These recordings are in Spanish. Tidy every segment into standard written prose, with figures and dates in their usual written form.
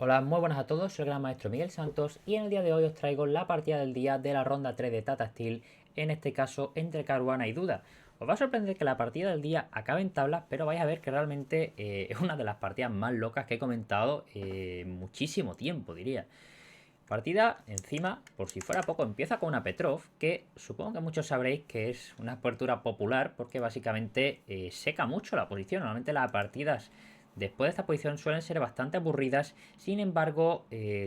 Hola, muy buenas a todos, soy el gran maestro Miguel Santos y en el día de hoy os traigo la partida del día de la ronda 3 de Tata Steel, en este caso entre Caruana y Duda. Os va a sorprender que la partida del día acabe en tablas, pero vais a ver que realmente es una de las partidas más locas que he comentado en muchísimo tiempo, diría. Partida, encima, por si fuera poco, empieza con una Petrov, que supongo que muchos sabréis que es una apertura popular porque básicamente seca mucho la posición. Normalmente las partidas después de esta posición suelen ser bastante aburridas. Sin embargo,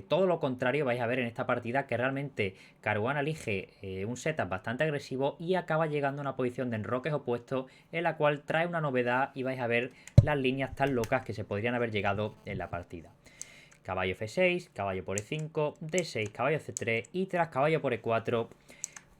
todo lo contrario vais a ver en esta partida, que realmente Caruana elige un setup bastante agresivo y acaba llegando a una posición de enroques opuestos, en la cual trae una novedad y vais a ver las líneas tan locas que se podrían haber llegado en la partida. Caballo F6, caballo por E5, D6, caballo C3 y tras caballo por E4.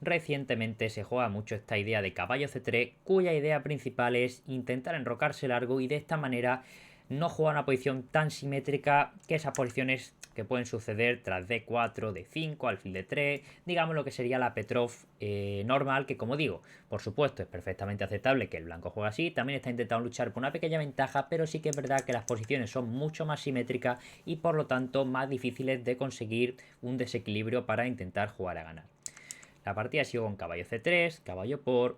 Recientemente se juega mucho esta idea de caballo C3, cuya idea principal es intentar enrocarse largo y de esta manera no jugar una posición tan simétrica, que esas posiciones que pueden suceder tras D4, D5, alfil D3, digamos lo que sería la Petrov normal, que como digo, por supuesto es perfectamente aceptable que el blanco juegue así, también está intentando luchar por una pequeña ventaja, pero sí que es verdad que las posiciones son mucho más simétricas y por lo tanto más difíciles de conseguir un desequilibrio para intentar jugar a ganar. La partida ha sido con caballo C3, caballo por,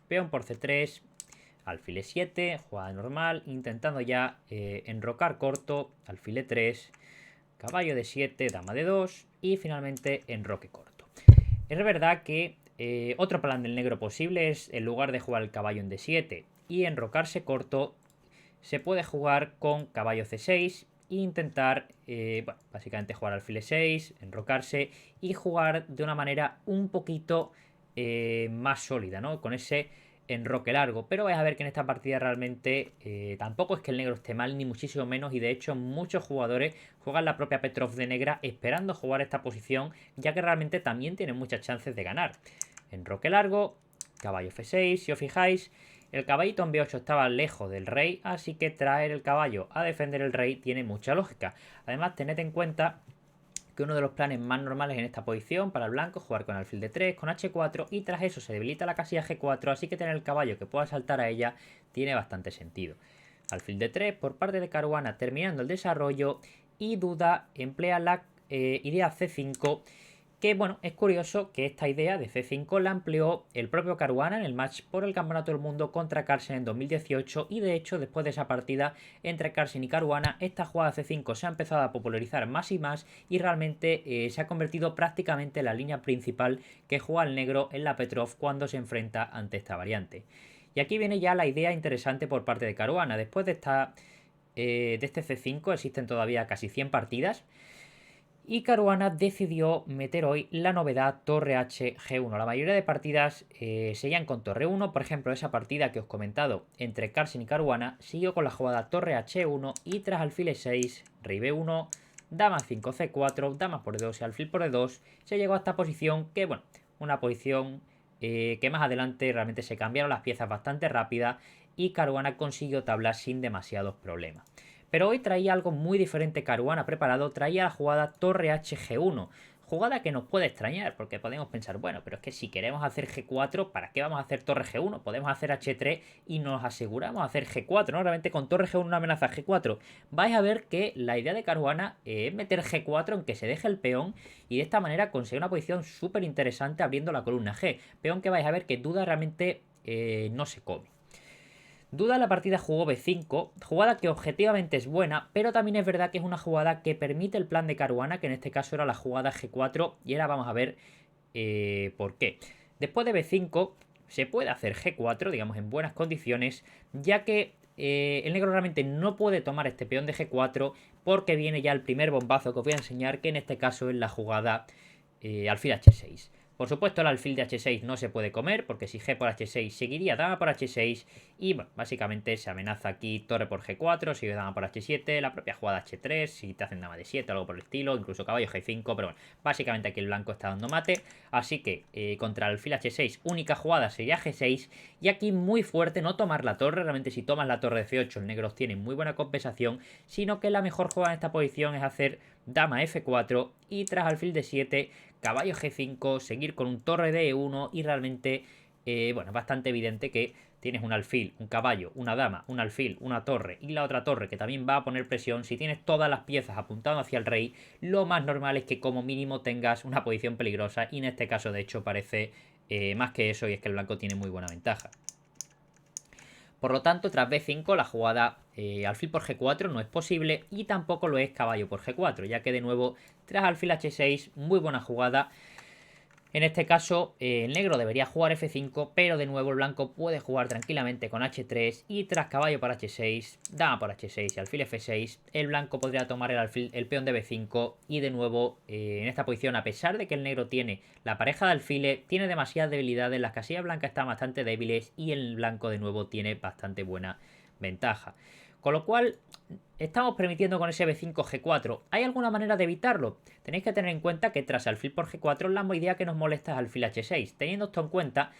peón por C3, alfil E7, jugada normal, intentando ya enrocar corto, alfil E3, caballo D7, dama D2 y finalmente enroque corto. Es verdad que otro plan del negro posible es, en lugar de jugar el caballo en D7 y enrocarse corto, se puede jugar con caballo C6 e intentar, básicamente jugar alfil E6, enrocarse y jugar de una manera un poquito más sólida, ¿no? Con ese enroque largo. Pero vais a ver que en esta partida realmente tampoco es que el negro esté mal, ni muchísimo menos. Y de hecho, muchos jugadores juegan la propia Petrov de negra esperando jugar esta posición, ya que realmente también tienen muchas chances de ganar. Enroque largo, caballo F6, si os fijáis. El caballito en B8 estaba lejos del rey, así que traer el caballo a defender el rey tiene mucha lógica. Además, tened en cuenta que uno de los planes más normales en esta posición para el blanco es jugar con alfil d3, con h4 y tras eso se debilita la casilla g4, así que tener el caballo que pueda saltar a ella tiene bastante sentido. Alfil d3 por parte de Caruana terminando el desarrollo y Duda emplea la idea c5, que bueno, es curioso que esta idea de C5 la amplió el propio Caruana en el match por el Campeonato del Mundo contra Carlsen en 2018 y de hecho después de esa partida entre Carlsen y Caruana esta jugada C5 se ha empezado a popularizar más y más y realmente se ha convertido prácticamente en la línea principal que juega el negro en la Petrov cuando se enfrenta ante esta variante. Y aquí viene ya la idea interesante por parte de Caruana. Después de este C5 existen todavía casi 100 partidas. Y Caruana decidió meter hoy la novedad Torre H G1. La mayoría de partidas seguían con Torre 1. Por ejemplo, esa partida que os he comentado entre Carlsen y Caruana siguió con la jugada Torre H1 y tras alfil E6, rey B1, dama 5 C4, dama por E2 y alfil por E2 se llegó a esta posición que, bueno, una posición que más adelante realmente se cambiaron las piezas bastante rápida y Caruana consiguió tablas sin demasiados problemas. Pero hoy traía algo muy diferente Caruana preparado, traía la jugada Torre HG1. Jugada que nos puede extrañar, porque podemos pensar, bueno, pero es que si queremos hacer G4, ¿para qué vamos a hacer Torre G1? Podemos hacer H3 y nos aseguramos hacer G4, ¿no? Realmente con Torre G1 una amenaza G4. Vais a ver que la idea de Caruana es meter G4 en que se deje el peón y de esta manera conseguir una posición súper interesante abriendo la columna G. Peón que vais a ver que Duda realmente no se come. Duda en la partida jugó B5, jugada que objetivamente es buena, pero también es verdad que es una jugada que permite el plan de Caruana, que en este caso era la jugada G4, y ahora vamos a ver por qué. Después de B5 se puede hacer G4, digamos en buenas condiciones, ya que el negro realmente no puede tomar este peón de G4 porque viene ya el primer bombazo que os voy a enseñar, que en este caso es la jugada alfil H6. Por supuesto, el alfil de H6 no se puede comer, porque si G por H6 seguiría dama por H6. Y bueno, básicamente se amenaza aquí torre por G4, sigue dama por H7, la propia jugada H3, si te hacen dama D7 o algo por el estilo, incluso caballo G5. Pero bueno, básicamente aquí el blanco está dando mate. Así que contra el alfil H6, única jugada sería G6. Y aquí muy fuerte no tomar la torre. Realmente, si tomas la torre de F8, el negro tiene muy buena compensación. Sino que la mejor jugada en esta posición es hacer dama F4 y tras alfil D7 caballo G5, seguir con un torre de E1 y realmente, bueno, es bastante evidente que tienes un alfil, un caballo, una dama, un alfil, una torre y la otra torre que también va a poner presión, si tienes todas las piezas apuntando hacia el rey, lo más normal es que como mínimo tengas una posición peligrosa y en este caso de hecho parece más que eso y es que el blanco tiene muy buena ventaja. Por lo tanto, tras B5 la jugada alfil por G4 no es posible y tampoco lo es caballo por G4, ya que de nuevo tras alfil H6 muy buena jugada. En este caso, el negro debería jugar F5, pero de nuevo el blanco puede jugar tranquilamente con H3 y tras caballo por H6, dama por H6 y alfil F6, el blanco podría tomar el peón de B5 y de nuevo en esta posición, a pesar de que el negro tiene la pareja de alfiles, tiene demasiadas debilidades, las casillas blancas están bastante débiles y el blanco de nuevo tiene bastante buena ventaja. Con lo cual, estamos permitiendo con ese B5 G4. ¿Hay alguna manera de evitarlo? Tenéis que tener en cuenta que tras alfil por G4 la idea que nos molesta es alfil H6. Teniendo esto en cuenta,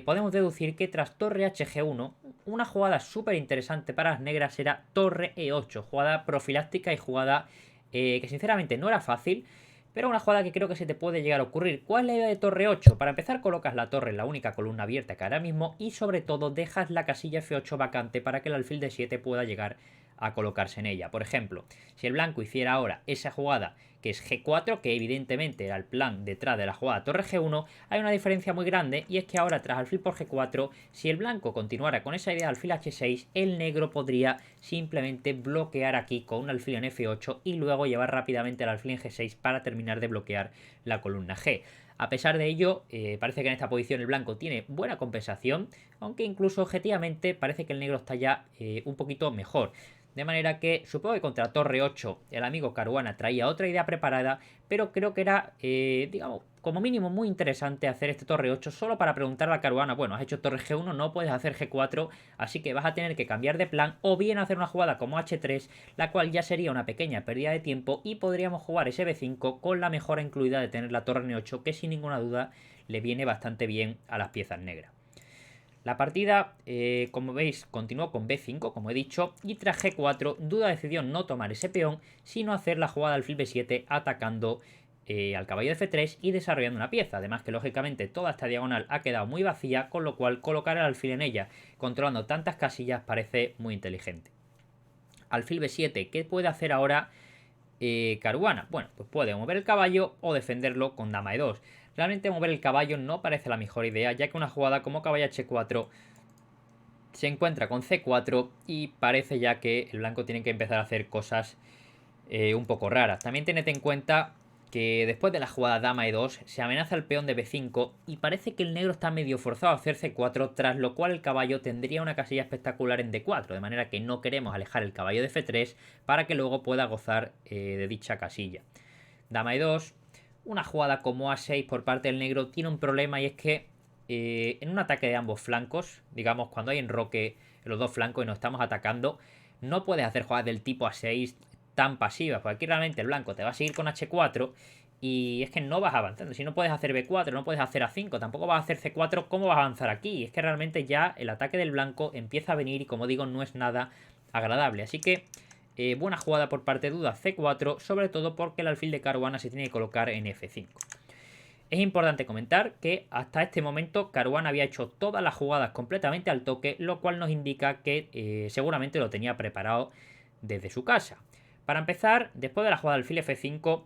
podemos deducir que tras torre HG1, una jugada súper interesante para las negras era torre E8. Jugada profiláctica y jugada que sinceramente no era fácil, pero una jugada que creo que se te puede llegar a ocurrir. ¿Cuál es la idea de torre 8? Para empezar colocas la torre en la única columna abierta que ahora mismo y sobre todo dejas la casilla F8 vacante para que el alfil de 7 pueda llegar a colocarse en ella. Por ejemplo, si el blanco hiciera ahora esa jugada que es G4, que evidentemente era el plan detrás de la jugada torre G1, hay una diferencia muy grande y es que ahora tras alfil por G4, si el blanco continuara con esa idea de alfil H6, el negro podría simplemente bloquear aquí con un alfil en F8 y luego llevar rápidamente el alfil en G6 para terminar de bloquear la columna G. A pesar de ello, parece que en esta posición el blanco tiene buena compensación, aunque incluso objetivamente parece que el negro está ya un poquito mejor. De manera que supongo que contra torre 8 el amigo Caruana traía otra idea preparada, pero creo que era, digamos, como mínimo muy interesante hacer este torre 8 solo para preguntarle a Caruana, bueno, has hecho torre G1, no puedes hacer G4, así que vas a tener que cambiar de plan o bien hacer una jugada como H3, la cual ya sería una pequeña pérdida de tiempo y podríamos jugar ese B5 con la mejora incluida de tener la torre N8, que sin ninguna duda le viene bastante bien a las piezas negras. La partida, como veis, continuó con B5, como he dicho, y tras G4, Duda decidió no tomar ese peón, sino hacer la jugada alfil B7 atacando al caballo de F3 y desarrollando una pieza. Además que, lógicamente, toda esta diagonal ha quedado muy vacía, con lo cual colocar el alfil en ella, controlando tantas casillas, parece muy inteligente. Alfil B7, ¿qué puede hacer ahora Caruana? Bueno, pues puede mover el caballo o defenderlo con dama E2. Realmente mover el caballo no parece la mejor idea, ya que una jugada como caballo H4 se encuentra con C4 y parece ya que el blanco tiene que empezar a hacer cosas un poco raras. También tened en cuenta que después de la jugada dama E2 se amenaza el peón de B5 y parece que el negro está medio forzado a hacer C4, tras lo cual el caballo tendría una casilla espectacular en D4, de manera que no queremos alejar el caballo de F3 para que luego pueda gozar de dicha casilla. Dama E2, una jugada como A6 por parte del negro tiene un problema y es que en un ataque de ambos flancos, digamos cuando hay enroque en los dos flancos y nos estamos atacando, no puedes hacer jugadas del tipo A6 tan pasivas, porque aquí realmente el blanco te va a seguir con H4 y es que no vas avanzando. Si no puedes hacer B4, no puedes hacer A5, tampoco vas a hacer C4, ¿cómo vas a avanzar aquí? Es que realmente ya el ataque del blanco empieza a venir y como digo no es nada agradable, así que buena jugada por parte de Duda C4, sobre todo porque el alfil de Caruana se tiene que colocar en F5. Es importante comentar que hasta este momento Caruana había hecho todas las jugadas completamente al toque, lo cual nos indica que seguramente lo tenía preparado desde su casa. Para empezar, después de la jugada alfil F5,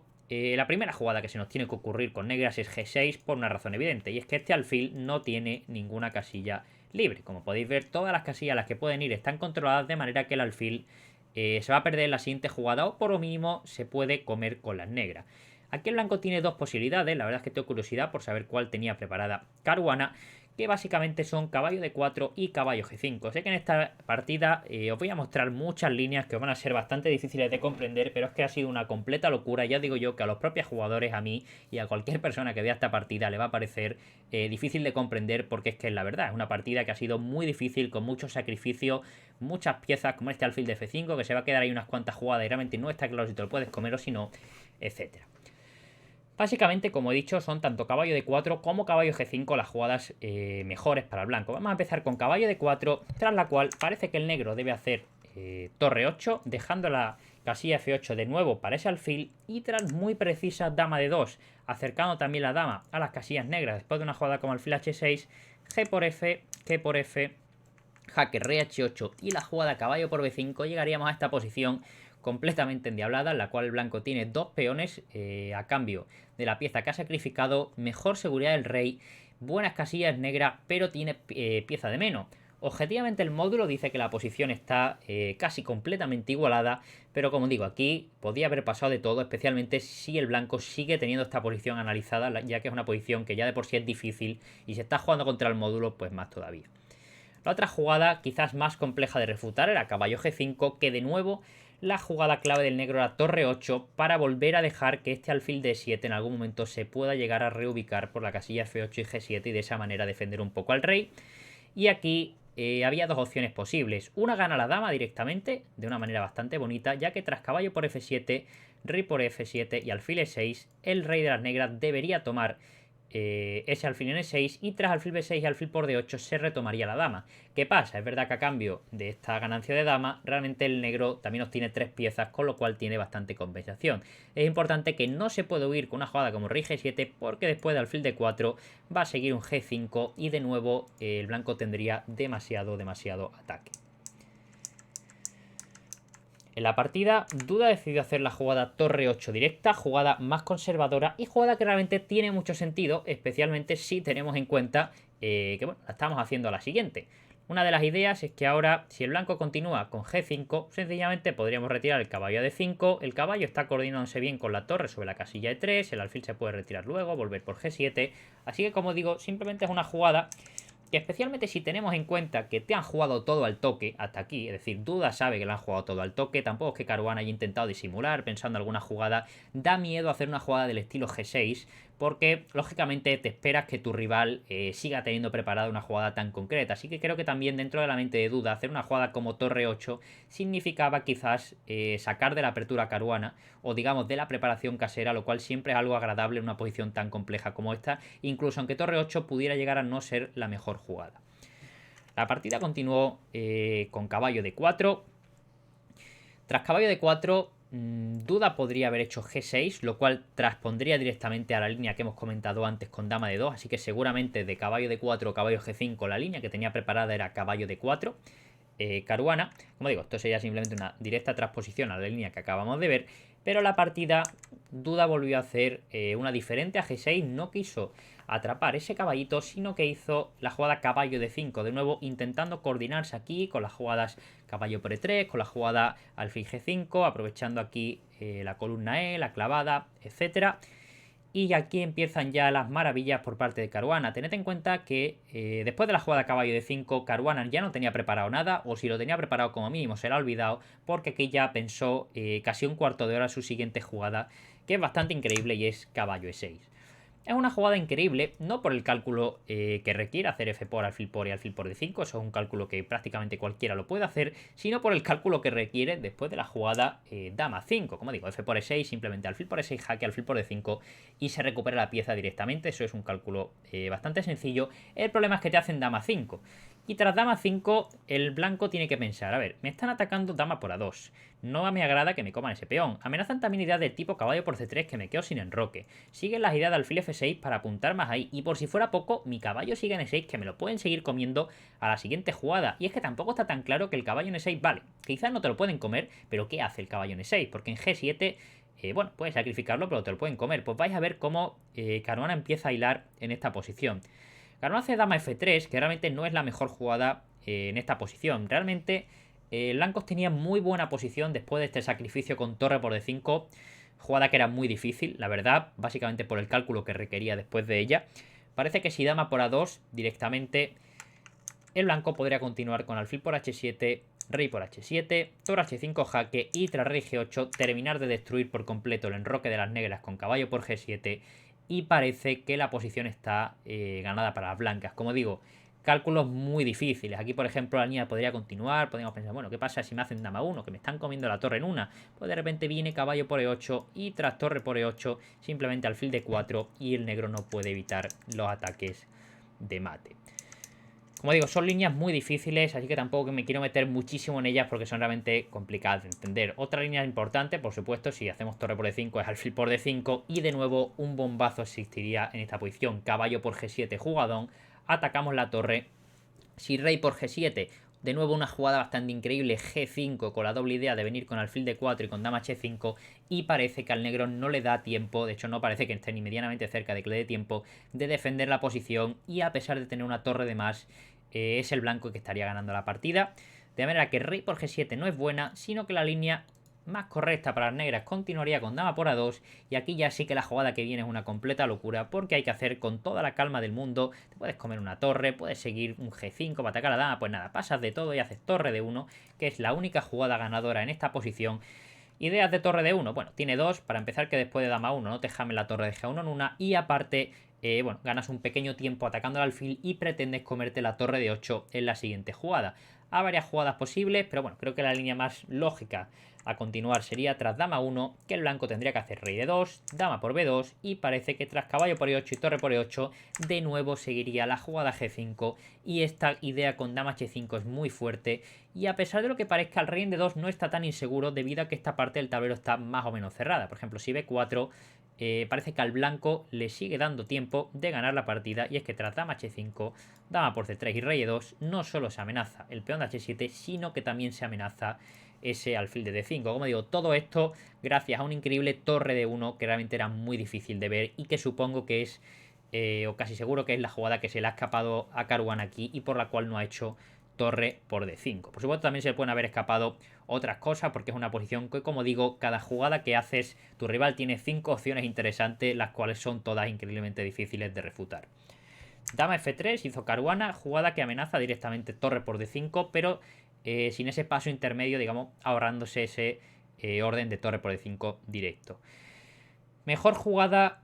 la primera jugada que se nos tiene que ocurrir con negras es G6 por una razón evidente, y es que este alfil no tiene ninguna casilla libre. Como podéis ver, todas las casillas a las que pueden ir están controladas, de manera que el alfil se va a perder en la siguiente jugada o por lo mínimo se puede comer con las negras. Aquí el blanco tiene dos posibilidades, la verdad es que tengo curiosidad por saber cuál tenía preparada Caruana, que básicamente son caballo de 4 y caballo G5. Sé que en esta partida os voy a mostrar muchas líneas que os van a ser bastante difíciles de comprender, pero es que ha sido una completa locura. Ya digo yo que a los propios jugadores, a mí y a cualquier persona que vea esta partida le va a parecer difícil de comprender, porque es que la verdad es una partida que ha sido muy difícil, con mucho sacrificio, muchas piezas como este alfil de F5, que se va a quedar ahí unas cuantas jugadas y realmente no está claro si te lo puedes comer o si no, etcétera. Básicamente, como he dicho, son tanto caballo de 4 como caballo G5 las jugadas mejores para el blanco. Vamos a empezar con caballo de 4, tras la cual parece que el negro debe hacer torre 8, dejando la casilla F8 de nuevo para ese alfil, y tras muy precisa dama de 2, acercando también la dama a las casillas negras después de una jugada como alfil H6, G por F, jaque rey h8 y la jugada caballo por b5, llegaríamos a esta posición completamente endiablada, en la cual el blanco tiene dos peones a cambio de la pieza que ha sacrificado, mejor seguridad del rey, buenas casillas negras, pero tiene pieza de menos. Objetivamente el módulo dice que la posición está casi completamente igualada, pero como digo, aquí podía haber pasado de todo, especialmente si el blanco sigue teniendo esta posición analizada, ya que es una posición que ya de por sí es difícil y se está jugando contra el módulo, pues más todavía. La otra jugada, quizás más compleja de refutar, era caballo g5, que de nuevo la jugada clave del negro era torre 8 para volver a dejar que este alfil d7 en algún momento se pueda llegar a reubicar por la casilla f8 y g7 y de esa manera defender un poco al rey. Y aquí había dos opciones posibles. Una, gana la dama directamente, de una manera bastante bonita, ya que tras caballo por f7, rey por f7 y alfil e6, el rey de las negras debería tomar ese alfil en e6 y tras alfil b6 y alfil por d8 se retomaría la dama. ¿Qué pasa? Es verdad que a cambio de esta ganancia de dama, realmente el negro también obtiene 3 piezas, con lo cual tiene bastante compensación. Es importante que no se puede huir con una jugada como rey g7 porque después de alfil d4 va a seguir un g5 y de nuevo el blanco tendría demasiado ataque. En la partida, Duda decidió hacer la jugada torre 8 directa, jugada más conservadora y jugada que realmente tiene mucho sentido, especialmente si tenemos en cuenta que bueno, la estamos haciendo a la siguiente. Una de las ideas es que ahora, si el blanco continúa con g5, sencillamente podríamos retirar el caballo a d5, el caballo está coordinándose bien con la torre sobre la casilla e3, el alfil se puede retirar luego, volver por g7, así que como digo, simplemente es una jugada que especialmente si tenemos en cuenta que te han jugado todo al toque hasta aquí, es decir, Duda sabe que le han jugado todo al toque, tampoco es que Caruana haya intentado disimular pensando en alguna jugada, da miedo hacer una jugada del estilo G6 porque lógicamente te esperas que tu rival siga teniendo preparada una jugada tan concreta, así que creo que también dentro de la mente de Duda hacer una jugada como torre 8 significaba quizás sacar de la apertura caruana o digamos de la preparación casera, lo cual siempre es algo agradable en una posición tan compleja como esta, incluso aunque torre 8 pudiera llegar a no ser la mejor jugada. La partida continuó con caballo de 4. Tras caballo de 4, Duda podría haber hecho g6, lo cual transpondría directamente a la línea que hemos comentado antes con dama de 2, así que seguramente de caballo de 4 o caballo g5 la línea que tenía preparada era caballo de 4. Caruana, como digo, esto sería simplemente una directa transposición a la línea que acabamos de ver, pero la partida Duda volvió a hacer una diferente a g6, no quiso atrapar ese caballito, sino que hizo la jugada caballo de 5, de nuevo intentando coordinarse aquí con las jugadas caballo por e3, con la jugada alfil g5, aprovechando aquí la columna E, la clavada, etcétera. Y aquí empiezan ya las maravillas por parte de Caruana. Tened en cuenta que después de la jugada caballo de 5, Caruana ya no tenía preparado nada, o si lo tenía preparado como mínimo se lo ha olvidado, porque aquí ya pensó casi un cuarto de hora su siguiente jugada, que es bastante increíble y es caballo e6. Es una jugada increíble, no por el cálculo que requiere hacer f por, alfil por y alfil por d5, eso es un cálculo que prácticamente cualquiera lo puede hacer, sino por el cálculo que requiere después de la jugada dama 5. Como digo, f por e6, simplemente alfil por e6, jaque, alfil por d5 y se recupera la pieza directamente, eso es un cálculo bastante sencillo. El problema es que te hacen dama 5. Y tras dama 5, el blanco tiene que pensar, a ver, me están atacando dama por a2, no me agrada que me coman ese peón, amenazan también ideas del tipo caballo por c3 que me quedo sin enroque, siguen las ideas de alfil f6 para apuntar más ahí, y por si fuera poco, mi caballo sigue en e6 que me lo pueden seguir comiendo a la siguiente jugada, y es que tampoco está tan claro que el caballo en e6, vale, quizás no te lo pueden comer, pero ¿qué hace el caballo en e6? Porque en g7... bueno, puedes sacrificarlo, pero te lo pueden comer. Pues vais a ver cómo Caruana empieza a hilar en esta posición. Caruana hace dama f3, que realmente no es la mejor jugada en esta posición. Realmente, blancos tenía muy buena posición después de este sacrificio con torre por d5. Jugada que era muy difícil, la verdad, básicamente por el cálculo que requería después de ella. Parece que si dama por a2, directamente el blanco podría continuar con alfil por h7, rey por h7, torre h5 jaque y tras rey g8 terminar de destruir por completo el enroque de las negras con caballo por g7 y parece que la posición está ganada para las blancas. Como digo, cálculos muy difíciles. Aquí, por ejemplo, la línea podría continuar. Podríamos pensar, bueno, ¿qué pasa si me hacen dama 1? Que me están comiendo la torre en una. Pues de repente viene caballo por e8 y tras torre por e8 simplemente alfil de 4 y el negro no puede evitar los ataques de mate. Como digo, son líneas muy difíciles, así que tampoco me quiero meter muchísimo en ellas porque son realmente complicadas de entender. Otra línea importante, por supuesto, si hacemos torre por d5 es alfil por d5 y de nuevo un bombazo existiría en esta posición. Caballo por g7 jugadón, atacamos la torre. Si rey por g7 De nuevo una jugada bastante increíble, G5, con la doble idea de venir con alfil de 4 y con dama H5, y parece que al negro no le da tiempo, de hecho no parece que esté ni medianamente cerca de que le dé tiempo de defender la posición, y a pesar de tener una torre de más, es el blanco que estaría ganando la partida. De manera que rey por G7 no es buena, sino que la línea más correcta para las negras continuaría con dama por A2, y aquí ya sí que la jugada que viene es una completa locura, porque hay que hacer con toda la calma del mundo. Te puedes comer una torre, puedes seguir un G5 para atacar a la dama, pues nada, pasas de todo y haces torre de 1, que es la única jugada ganadora en esta posición. Ideas de torre de 1, bueno, tiene dos, para empezar que después de dama 1 no te jame la torre de G1 en una, y aparte, bueno, ganas un pequeño tiempo atacando al alfil y pretendes comerte la torre de 8 en la siguiente jugada. Hay varias jugadas posibles, pero bueno, creo que la línea más lógica a continuar sería tras dama 1, que el blanco tendría que hacer rey de 2, dama por b2, y parece que tras caballo por e8 y torre por e8, de nuevo seguiría la jugada g5, y esta idea con dama h5 es muy fuerte, y a pesar de lo que parezca, el rey en d2 no está tan inseguro debido a que esta parte del tablero está más o menos cerrada. Por ejemplo, si b4, parece que al blanco le sigue dando tiempo de ganar la partida, y es que tras dama h5, dama por c3 y rey e2, no solo se amenaza el peón de h7, sino que también se amenaza ese alfil de d5. Como digo, todo esto gracias a una increíble torre de 1 que realmente era muy difícil de ver, y que supongo que es, o casi seguro que es la jugada que se le ha escapado a Caruana aquí y por la cual no ha hecho torre por d5. Por supuesto también se le pueden haber escapado otras cosas, porque es una posición que, como digo, cada jugada que haces, tu rival tiene 5 opciones interesantes, las cuales son todas increíblemente difíciles de refutar. Dama f3 hizo Caruana, jugada que amenaza directamente torre por d5, pero sin ese paso intermedio, digamos, ahorrándose ese orden de torre por d5 directo. Mejor jugada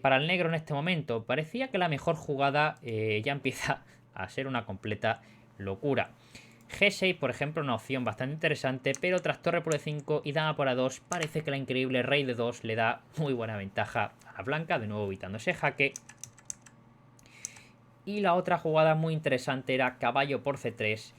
para el negro en este momento. Parecía que la mejor jugada ya empieza a ser una completa locura. G6, por ejemplo, una opción bastante interesante, pero tras torre por e5 y dama por a2, parece que la increíble rey de 2 le da muy buena ventaja a la blanca, de nuevo evitando ese jaque. Y la otra jugada muy interesante era caballo por c3,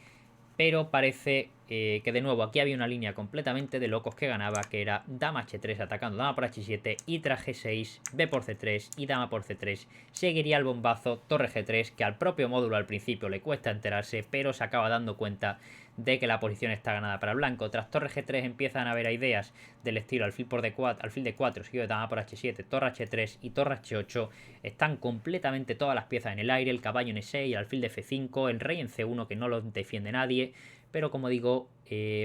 pero parece que de nuevo aquí había una línea completamente de locos que ganaba, que era dama h3 atacando dama por h7, y tras g6, b por c3 y dama por c3 seguiría el bombazo torre g3, que al propio módulo al principio le cuesta enterarse, pero se acaba dando cuenta de que la posición está ganada para el blanco. Tras torre g3 empiezan a haber ideas del estilo alfil por d4, alfil d4 seguido de dama por h7, torre h3 y torre h8. Están completamente todas las piezas en el aire, el caballo en e6, el alfil de f5, el rey en c1 que no lo defiende nadie, pero como digo,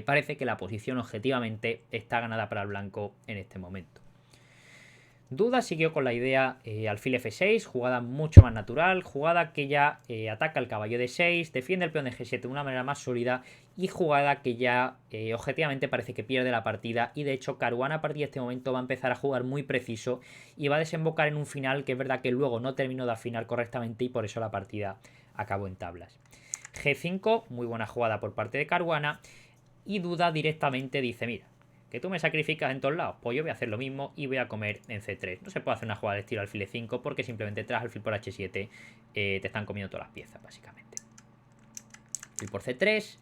parece que la posición objetivamente está ganada para el blanco en este momento. Duda siguió con la idea alfil f6, jugada mucho más natural, jugada que ya ataca el caballo de 6, defiende el peón de g7 de una manera más sólida, y jugada que ya objetivamente parece que pierde la partida, y de hecho Caruana a partir de este momento va a empezar a jugar muy preciso y va a desembocar en un final que es verdad que luego no terminó de afinar correctamente, y por eso la partida acabó en tablas. G5, muy buena jugada por parte de Caruana, y Duda directamente dice, mira, que tú me sacrificas en todos lados, pues yo voy a hacer lo mismo y voy a comer en c3. No se puede hacer una jugada de estilo alfil e5 porque simplemente tras alfil por h7 te están comiendo todas las piezas, básicamente. Alfil por c3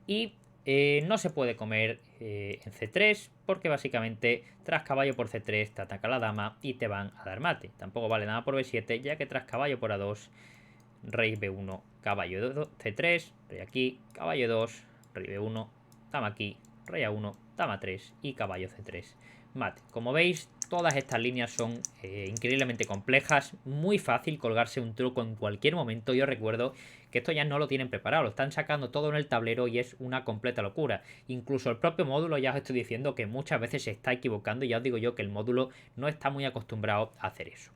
y no se puede comer en c3 porque básicamente tras caballo por c3 te ataca la dama y te van a dar mate. Tampoco vale dama por b7, ya que tras caballo por a2, rey b1, caballo c3, rey aquí, caballo 2, rey b1, dama aquí, rey a1, dama 3 y caballo c3, mate. Como veis, todas estas líneas son increíblemente complejas, muy fácil colgarse un truco en cualquier momento. Yo recuerdo que esto ya no lo tienen preparado, lo están sacando todo en el tablero y es una completa locura. Incluso el propio módulo, ya os estoy diciendo que muchas veces se está equivocando, y ya os digo yo que el módulo no está muy acostumbrado a hacer eso.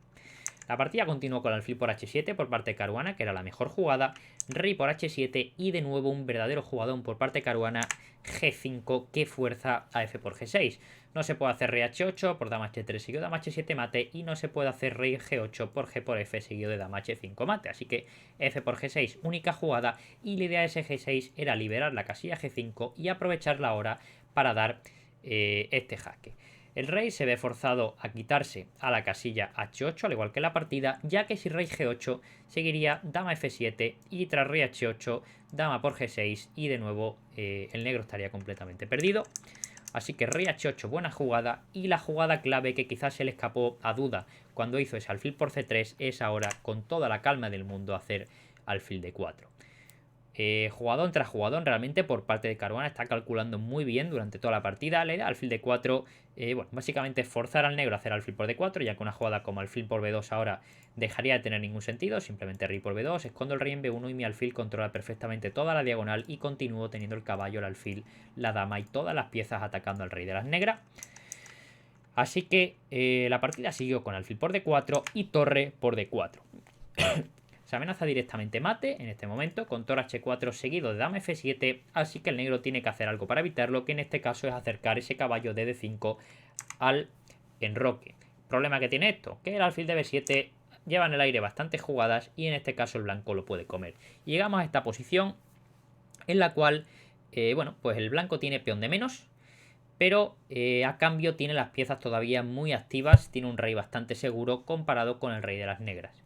La partida continuó con el alfil por h7 por parte de Caruana, que era la mejor jugada, rey por h7 y de nuevo un verdadero jugadón por parte de Caruana, g5, que fuerza a f por g6. No se puede hacer rey h8 por dama h3 seguido de dama h7 mate, y no se puede hacer rey g8 por g por f seguido de dama h5 mate. Así que f por g6, única jugada, y la idea de ese g6 era liberar la casilla g5 y aprovecharla ahora para dar este jaque. El rey se ve forzado a quitarse a la casilla h8, al igual que la partida, ya que si rey g8 seguiría dama f7 y tras rey h8, dama por g6, y de nuevo el negro estaría completamente perdido. Así que rey h8, buena jugada, y la jugada clave que quizás se le escapó a Duda cuando hizo ese alfil por c3 es ahora, con toda la calma del mundo, hacer alfil d4. jugador tras jugador realmente por parte de Caruana. Está calculando muy bien durante toda la partida. Le da alfil de 4. Bueno, básicamente forzar al negro a hacer alfil por D4, ya que una jugada como alfil por B2 ahora dejaría de tener ningún sentido. Simplemente rey por B2, escondo el rey en B1 y mi alfil controla perfectamente toda la diagonal y continúo teniendo el caballo, el alfil, la dama y todas las piezas atacando al rey de las negras. Así que la partida siguió con alfil por D4 y torre por D4. Se amenaza directamente mate en este momento con torre H4 seguido de dama F7, así que el negro tiene que hacer algo para evitarlo, que en este caso es acercar ese caballo de D5 al enroque. ¿Problema que tiene esto? Que el alfil de B7 lleva en el aire bastantes jugadas y en este caso el blanco lo puede comer. Y llegamos a esta posición en la cual, bueno, pues el blanco tiene peón de menos, pero a cambio tiene las piezas todavía muy activas, tiene un rey bastante seguro comparado con el rey de las negras.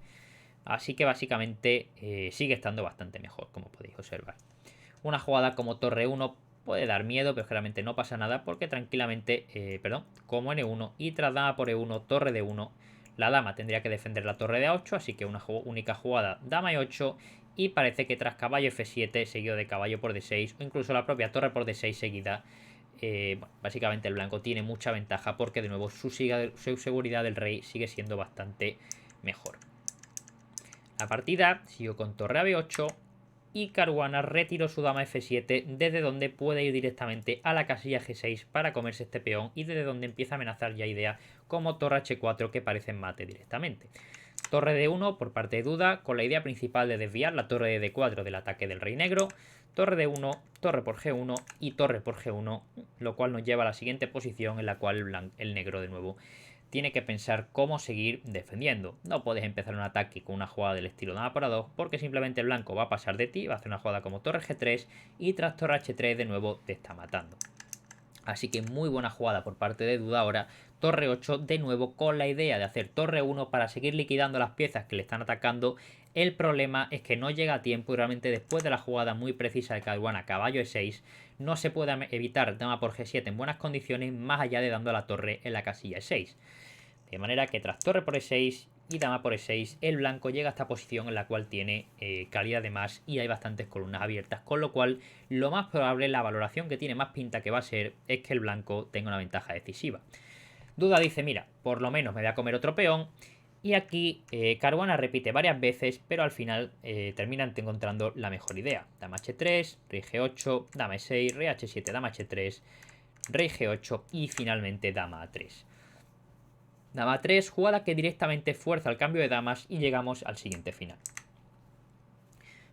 Así que básicamente sigue estando bastante mejor, como podéis observar. Una jugada como torre 1 puede dar miedo, pero generalmente no pasa nada porque tranquilamente, como N1 y tras dama por E1, torre de 1, la dama tendría que defender la torre de A8, así que una única jugada dama E8 y parece que tras caballo F7 seguido de caballo por D6 o incluso la propia torre por D6 seguida, bueno, básicamente el blanco tiene mucha ventaja porque de nuevo su seguridad del rey sigue siendo bastante mejor. La partida siguió con torre a B8 y Caruana retiró su dama F7 desde donde puede ir directamente a la casilla G6 para comerse este peón y desde donde empieza a amenazar ya ideas como torre H4 que parecen mate directamente. Torre D1 por parte de Duda con la idea principal de desviar la torre de D4 del ataque del rey negro. Torre D1, torre por G1 y torre por G1, lo cual nos lleva a la siguiente posición en la cual el negro de nuevo tiene que pensar cómo seguir defendiendo. No puedes empezar un ataque con una jugada del estilo dama por A2 porque simplemente el blanco va a pasar de ti, va a hacer una jugada como torre G3 y tras torre H3 de nuevo te está matando. Así que muy buena jugada por parte de Duda ahora. Torre 8 de nuevo con la idea de hacer torre 1 para seguir liquidando las piezas que le están atacando. El problema es que no llega a tiempo y realmente después de la jugada muy precisa de Caruana caballo E6 no se puede evitar dama por G7 en buenas condiciones más allá de dando a la torre en la casilla E6. De manera que tras torre por E6 y dama por E6 el blanco llega a esta posición en la cual tiene calidad de más y hay bastantes columnas abiertas, con lo cual lo más probable, la valoración que tiene más pinta que va a ser es que el blanco tenga una ventaja decisiva. Duda dice, mira, por lo menos me voy a comer otro peón. Y aquí Caruana repite varias veces, pero al final terminan encontrando la mejor idea. Dama H3, rey G8, dama E6, rey H7, dama H3, rey G8 y finalmente dama A3. Dama A3, jugada que directamente fuerza el cambio de damas y llegamos al siguiente final.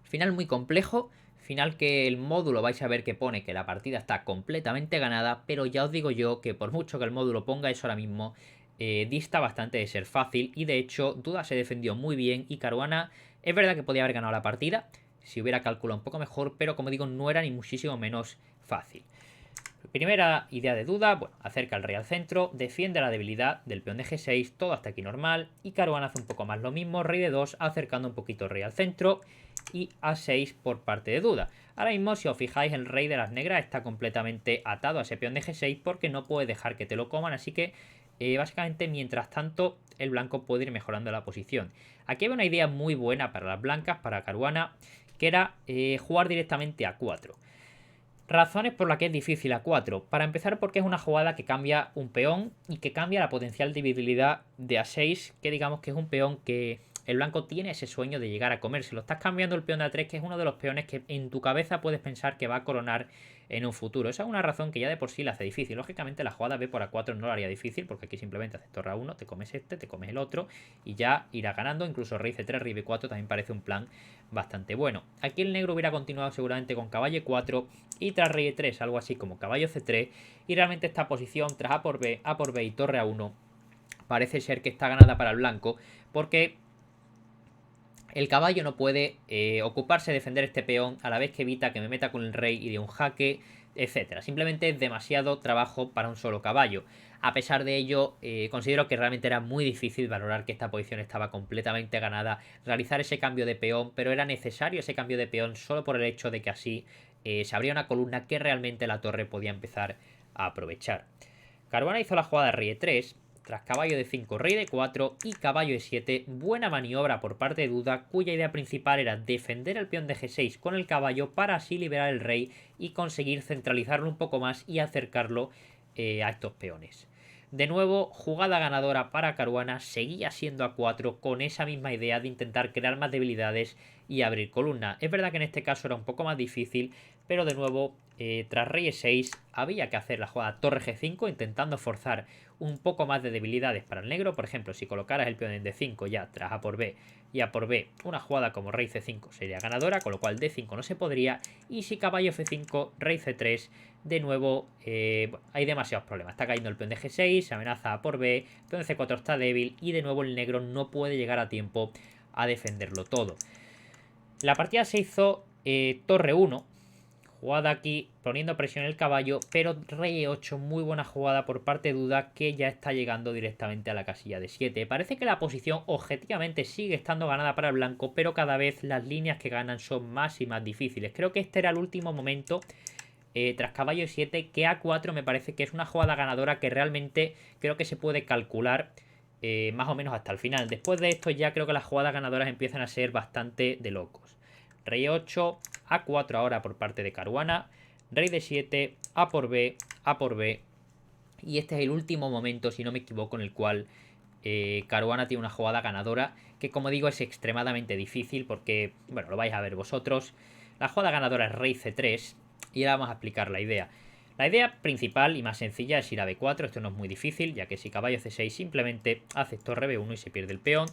Final muy complejo, final que el módulo vais a ver que pone que la partida está completamente ganada, pero ya os digo yo que por mucho que el módulo ponga eso ahora mismo, dista bastante de ser fácil y de hecho Duda se defendió muy bien y Caruana es verdad que podía haber ganado la partida si hubiera calculado un poco mejor, pero como digo no era ni muchísimo menos fácil. Primera idea de Duda, bueno, acerca al rey al centro, defiende la debilidad del peón de G6, todo hasta aquí normal, y Caruana hace un poco más lo mismo, rey de 2, acercando un poquito el rey al centro, y A6 por parte de Duda. Ahora mismo, si os fijáis, el rey de las negras está completamente atado a ese peón de G6 porque no puede dejar que te lo coman, así que básicamente mientras tanto el blanco puede ir mejorando la posición. Aquí hay una idea muy buena para las blancas, para Caruana, que era jugar directamente a 4. Razones por las que es difícil a 4. Para empezar porque es una jugada que cambia un peón y que cambia la potencial debilidad de A6, que digamos que es un peón que el blanco tiene ese sueño de llegar a comerse. Lo estás cambiando el peón de A3, que es uno de los peones que en tu cabeza puedes pensar que va a coronar en un futuro. Esa es una razón que ya de por sí la hace difícil. Lógicamente la jugada B por A4 no la haría difícil, porque aquí simplemente haces torre A1, te comes este, te comes el otro y ya irá ganando. Incluso rey C3, rey B4 también parece un plan bastante bueno. Aquí el negro hubiera continuado seguramente con caballo E4 y tras rey E3 algo así como caballo C3 y realmente esta posición tras A por B y torre A1 parece ser que está ganada para el blanco porque el caballo no puede ocuparse de defender este peón a la vez que evita que me meta con el rey y de un jaque, etcétera. Simplemente es demasiado trabajo para un solo caballo. A pesar de ello, considero que realmente era muy difícil valorar que esta posición estaba completamente ganada, realizar ese cambio de peón, pero era necesario ese cambio de peón solo por el hecho de que así se abría una columna que realmente la torre podía empezar a aprovechar. Caruana hizo la jugada rey E3. tras caballo de 5, rey de 4 y caballo de 7. Buena maniobra por parte de Duda, cuya idea principal era defender el peón de G6 con el caballo para así liberar el rey y conseguir centralizarlo un poco más y acercarlo a estos peones. De nuevo, jugada ganadora para Caruana, seguía siendo A4 con esa misma idea de intentar crear más debilidades y abrir columna. Es verdad que en este caso era un poco más difícil, pero de nuevo, tras rey E6 había que hacer la jugada torre G5 intentando forzar un poco más de debilidades para el negro. Por ejemplo, si colocaras el peón en D5 ya tras A por B y A por B, una jugada como rey C5 sería ganadora, con lo cual D5 no se podría. Y si caballo F5, rey C3, de nuevo hay demasiados problemas. Está cayendo el peón de G6, amenaza A por B, el peón de C4 está débil y de nuevo el negro no puede llegar a tiempo a defenderlo todo. La partida se hizo torre 1, jugada aquí poniendo presión en el caballo, pero rey E8, muy buena jugada por parte de Duda, que ya está llegando directamente a la casilla de 7. Parece que la posición objetivamente sigue estando ganada para el blanco, pero cada vez las líneas que ganan son más y más difíciles. Creo que este era el último momento tras caballo 7, que A4 me parece que es una jugada ganadora que realmente creo que se puede calcular más o menos hasta el final. Después de esto ya creo que las jugadas ganadoras empiezan a ser bastante de locos. Rey 8, A4 ahora por parte de Caruana, rey de 7, A por B, A por B. Y este es el último momento, si no me equivoco, en el cual Caruana tiene una jugada ganadora, que como digo es extremadamente difícil porque, bueno, lo vais a ver vosotros. La jugada ganadora es rey C3 y ahora vamos a explicar la idea. La idea principal y más sencilla es ir a B4, esto no es muy difícil, ya que si caballo C6 simplemente haces torre B1 y se pierde el peón.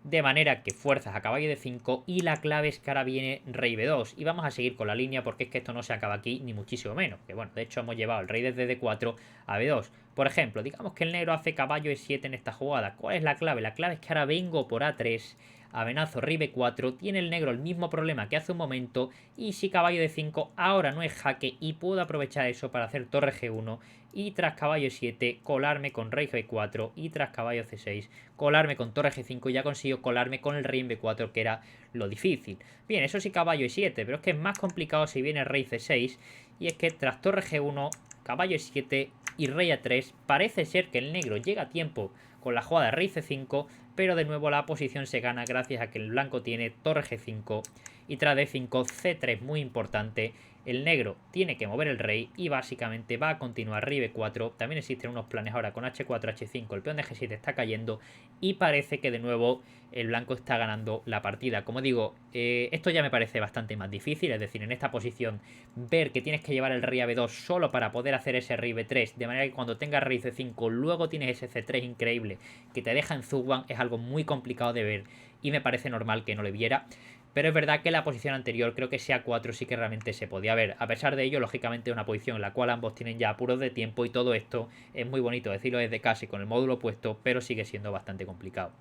De manera que fuerzas a caballo de 5 y la clave es que ahora viene rey b2. Y vamos a seguir con la línea porque es que esto no se acaba aquí ni muchísimo menos. Que bueno, de hecho hemos llevado el rey desde d4 a b2. Por ejemplo, digamos que el negro hace caballo e7 en esta jugada. ¿Cuál es la clave? La clave es que ahora vengo por a3, amenazo rey b4, tiene el negro el mismo problema que hace un momento y si caballo d5 ahora no es jaque y puedo aprovechar eso para hacer torre g1 y tras caballo 7 colarme con rey g4 y tras caballo c6 colarme con torre g5 y ya consigo colarme con el rey en b4 que era lo difícil. Bien, eso sí caballo e7, pero es que es más complicado si viene rey c6 y es que tras torre g1, caballo e7 y rey a3 parece ser que el negro llega a tiempo con la jugada de rey c5, pero de nuevo la posición se gana gracias a que el blanco tiene torre g5 y tras d5 c3 muy importante. El negro tiene que mover el rey y básicamente va a continuar rey b4. También existen unos planes ahora con h4, h5, el peón de g7 está cayendo y parece que de nuevo el blanco está ganando la partida. Como digo, esto ya me parece bastante más difícil, es decir, en esta posición ver que tienes que llevar el rey a b2 solo para poder hacer ese rey b3, de manera que cuando tengas rey c5 luego tienes ese c3 increíble que te deja en Zugwan, es algo muy complicado de ver y me parece normal que no le viera. Pero es verdad que la posición anterior creo que sea 4 sí que realmente se podía ver. A pesar de ello, lógicamente es una posición en la cual ambos tienen ya apuros de tiempo y todo esto es muy bonito decirlo desde casi con el módulo puesto, pero sigue siendo bastante complicado.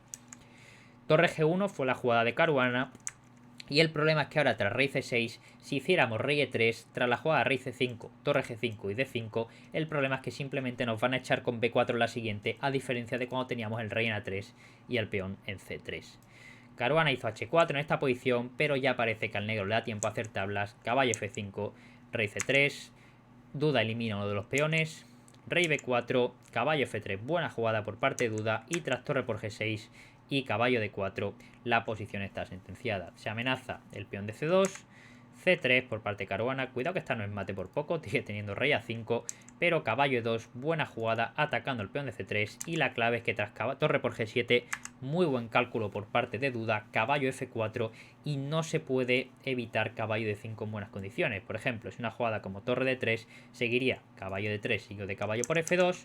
Torre G1 fue la jugada de Caruana. Y el problema es que ahora tras rey c6, si hiciéramos rey e3, tras la jugada rey c5, torre g5 y d5, el problema es que simplemente nos van a echar con b4 en la siguiente, a diferencia de cuando teníamos el rey en a3 y el peón en c3. Caruana hizo h4 en esta posición, pero ya parece que al negro le da tiempo a hacer tablas. Caballo f5, rey c3, Duda elimina uno de los peones, rey b4, caballo f3, buena jugada por parte de Duda y tras torre por g6 y caballo d4, la posición está sentenciada. Se amenaza el peón de c2, c3 por parte de Caruana, cuidado que esta no es mate por poco, sigue teniendo rey a5, pero caballo e2, buena jugada atacando el peón de c3 y la clave es que tras torre por g7, muy buen cálculo por parte de Duda, caballo f4 y no se puede evitar caballo de 5 en buenas condiciones. Por ejemplo, si una jugada como torre de 3 seguiría caballo de 3 seguido de caballo por f2,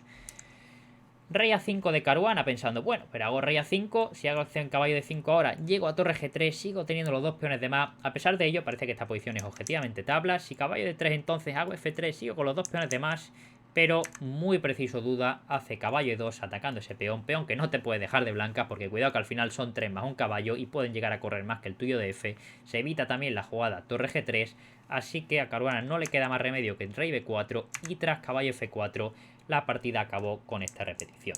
rey a5 de Caruana pensando, bueno, pero hago rey a5, si hago acción caballo de 5 ahora, llego a torre g3, sigo teniendo los dos peones de más. A pesar de ello, parece que esta posición es objetivamente tabla. Si caballo de 3 entonces hago f3, sigo con los dos peones de más, pero muy preciso Duda, hace caballo de 2 atacando ese peón que no te puede dejar de blanca, porque cuidado que al final son 3 más un caballo y pueden llegar a correr más que el tuyo de f. Se evita también la jugada torre g3, así que a Caruana no le queda más remedio que rey b4 y tras caballo f4 la partida acabó con esta repetición.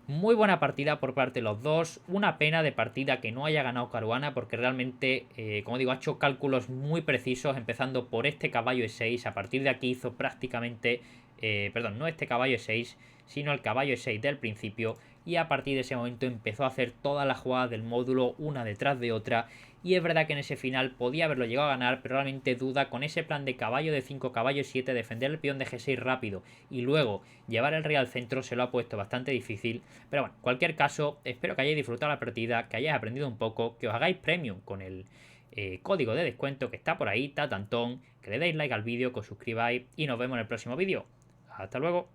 Muy buena partida por parte de los dos. Una pena de partida que no haya ganado Caruana porque realmente, como digo, ha hecho cálculos muy precisos empezando por este caballo e6. A partir de aquí hizo prácticamente perdón, no este caballo E6, sino el caballo E6 del principio, y a partir de ese momento empezó a hacer todas las jugadas del módulo una detrás de otra, y es verdad que en ese final podía haberlo llegado a ganar, pero realmente duda con ese plan de caballo de 5, caballo 7, defender el peón de G6 rápido y luego llevar el rey al centro se lo ha puesto bastante difícil. Pero bueno, en cualquier caso, espero que hayáis disfrutado la partida, que hayáis aprendido un poco, que os hagáis premium con el código de descuento que está por ahí, Tatantón, que le deis like al vídeo, que os suscribáis y nos vemos en el próximo vídeo. Hasta luego.